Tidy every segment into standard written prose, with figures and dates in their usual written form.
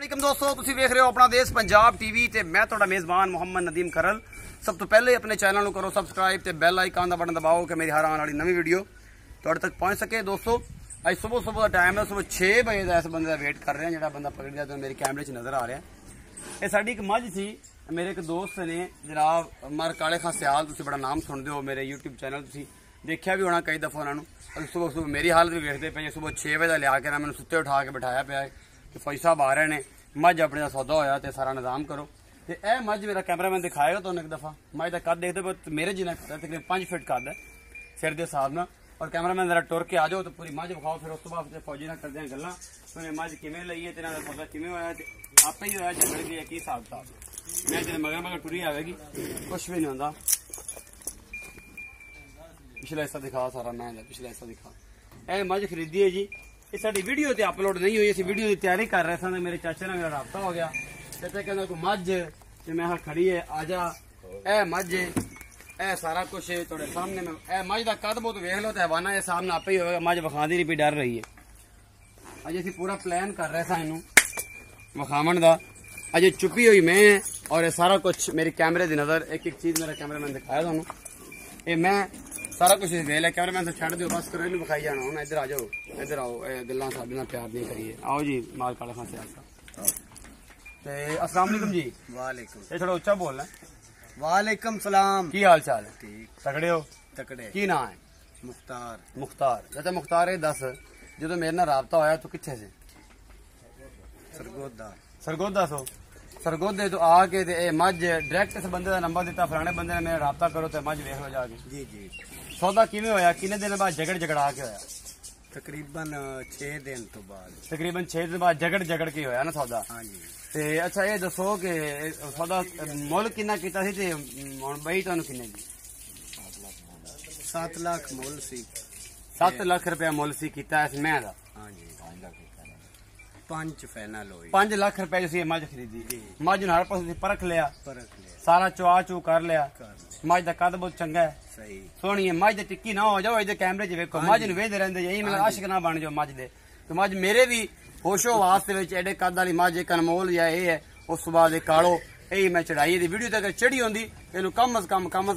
वालेकुम दोस्तों, तुसीं वेख रहे हो अपना देश पंजाब टीवी ते मैं तुहाडा मेज़बान मुहम्मद नदीम करल। सब तो पहले अपने चैनल को करो सबसक्राइब ते बैल आइकन का बटन दबाओ कि मेरी हर आने वाली नवी वीडियो तुहाडे तक पहुँच सके। दोस्तों अज सुबह सुबह का टाइम है, सुबह 6 बजे का इस बंदे का वेट कर रहे हैं जो बंदा पकड़ गया तो मेरे कैमरे च नज़र आ रहा है। ये साडी एक मझ सी, मेरे एक दोस्त ने जनाब मर काले खां सियाल, तुसीं बड़ा नाम सुनते हो, मेरे यूट्यूब चैनल तुसीं देखा भी होना कई दफ़ा उन्होंने। सुबह सुबह मेरी हालत भी वेखते पे, सुबह 6 बजे लिया के ना मैंने सुत्ते उठा के बिठाया पाया कि फौजी साहब आ रहे हैं, मझ अपने का सौदा होया तो सारा निज़ाम करो। तो यह मझ मेरा कैमरामैन दिखाएगा तो एक दफ़ा मझ का कद देखते पे मेरे जिन्ना तकरीबन 5 फीट कद है सिर के हिसाब न। और कैमरामैन जरा टुर के आ जाओ तो पूरी मझ विखाओ, फिर उस तो बाद फौजी ना करते हैं गल्लां तुमने मझ किमें लई है, तेरा सौदा किमें होया, आपे ही होया झगड़ गया की हिसाब किताब। मैं तेरे मगर मगर टुरी आवेगी, कुछ भी नहीं होता। पिछला हिस्सा दिखा सारा, मैं पिछला हिस्सा दिखा। यह मझ खरीदी है जी, ये साडी वीडियो ते अपलोड नहीं हुई, असीं वीडियो की तैयारी कर रहे थे, मेरे चाचे ने मेरा राबता हो गया। चाचा कहना कोई मझ ते मैं खड़ी है आजा, ए मझ ए सारा कुछ थोड़े सामने में। ए मझ का कद बहुत वेख लो तो हवाना ये सामने आपे ही होगा, मझ विखादी नहीं पी डर रही है। अजे असीं पूरा प्लान कर रहे थे इनू विखावन का, अजे चुपी हुई मैं और ये सारा कुछ मेरी कैमरे की नज़र, एक एक चीज़ मेरा कैमरामैन दिखाया थानू, ये मैं सारा कुछ वेख लिया। कैमरामैन से छड़ दो बस, करो इनू विखाई जाना। हूँ इधर आ जाओ, इधर आओ, गल्लां साडे नाल प्यार नहीं करिए। आओ जी माल काला खां सियाल साहब। अस्सलाम वालेकुम जी। वालेकुम। ये थोड़ा उच्चा बोलना। वालेकुम सलाम। की हाल चाल है? ठीक तगड़े हो? तकड़े। की नाम है? मुख्तार। मुख्तार। चाचा मुख्तार ये दस जो मेरे नाल राबता होया तो कित्थे से? सरगोदा। सरगोदा सो सरगोदे तो आके ते मझ डायरेक्ट इस बंदे का नंबर दिता, फलाने बंदे ने मेरा राबता करो तो मझ वेख लो जाके। जी जी। सौदा किवें होया, किन्ने दिन बाद झगड़ा के होया? तकरीबन 6 दिन तो बाद। तकरीबन 6 दिन बाद झगड़ के होया ना सौदा। हाँ जी। ते अच्छा ये दसो कि सौदा मुल किन्ना कीता सी ते हुण बई तुहानू किन्ने दी? 7 लाख मुल सी। 7 लाख रुपया मुल सी कीता इस मैं दा। हाँ जी। 5 फाइनल हुई। 5 लाख रुपए जो मझ खरीदी। मझ हर पास परख लिया, सारा चुआ चू कर लिया। मझ का कद बहुत चंगा है, सही सोहनी है। मझ टिक्की ना हो जाओ, इधर कैमरे च वेखो, मझ नूं वेखदे रहिंदे यही मतलब आशिक ना बन जाओ मझ दे। तो मझ मेरे भी होशो वास्ते विच एडे कद वाली मझ एक अनमोल या ये है। उस तो बाद कालो यही मैं चढ़ाई दी वीडियो तक चढ़ी होंदी इनू कम अज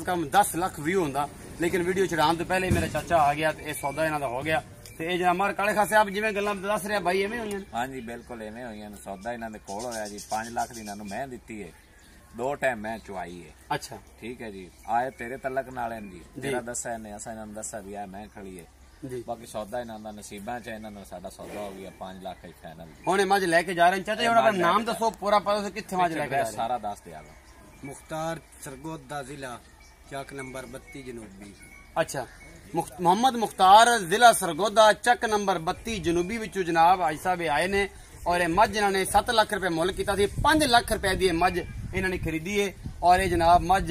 कम 10 लाख व्यू होंदा, लेकिन वीडियो चढ़ाने तो पहले मेरा चाचा आ गया तो यह सौदा इन्हां दा हो गया। ते ये जनाब मर काले खां सियाल जिवें गल्लां दस रहा भाई एवें होईयां? हाँ जी बिल्कुल एवें होईयां। सौदा इन्हां दे कोल होया जी, 5 लाख दी इन्हां नूं मैं दित्ती है, 2 टाइम मैं चुआई है। अच्छा ठीक है जी। आए तेरे तलक नाल जी, तेरा दस्या इन्हें, असां इन्हां नूं दस्या भी आ मैं खड़ी है जी। बाकी सौदा इन्हां दा नसीबां च, इन्हां दा साडा सौदा हो गया 5 लाख ही फाइनल। हुण मझ लेके जा रहे हैं चाचा, हुण अपना नाम दसो पूरा, पता से कित्थे मझ लेके जा रहे हैं? सारा दस दिया। मुख्तार सरगोदा जिला चक नंबर 32 जनूबी। अच्छा मोहम्मद मुख्तार जिला सरगोदा चक नंबर 32 जनूबी विचों जनाब आज साहब आए ने और मझ इन्होंने 7 लाख रुपए मुल किया, 5 लाख रुपए की मझ इन्होंने खरीदी है और ये जनाब मझ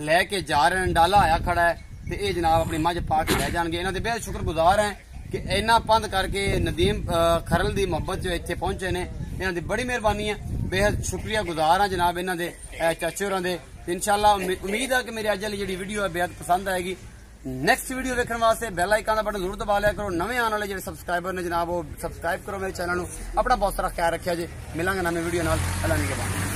लैके जा रहे हैं। डाला आया खड़ा है तो ये जनाब अपनी मझ पा के लै जाएंगे। इन्होंने बेहद शुक्रगुजार हैं कि इन्ना पंध करके नदीम खरल की मुहब्बत जो इतने पहुंचे ने, इन्हों की बड़ी मेहरबानी है, बेहद शुक्रिया गुजार हाँ जनाब इन्हों के चाचे होरां दे। इंशाअल्लाह उम्मीद है कि मेरी अज वाली जी वीडियो है बेहद पसंद आएगी। नेक्स्ट वीडियो देखने वास्ते बेल आइकन का बटन जरूर दबा लिया करो। नवे आने वाले जो सबसक्राइबर ने जनाब वो सबसक्राइब करो मेरे चैनल को। अपना बहुत सारा ख्याल रखिया जी, मिलांगे नवी वीडियो नाल। अल्लाह के बाद।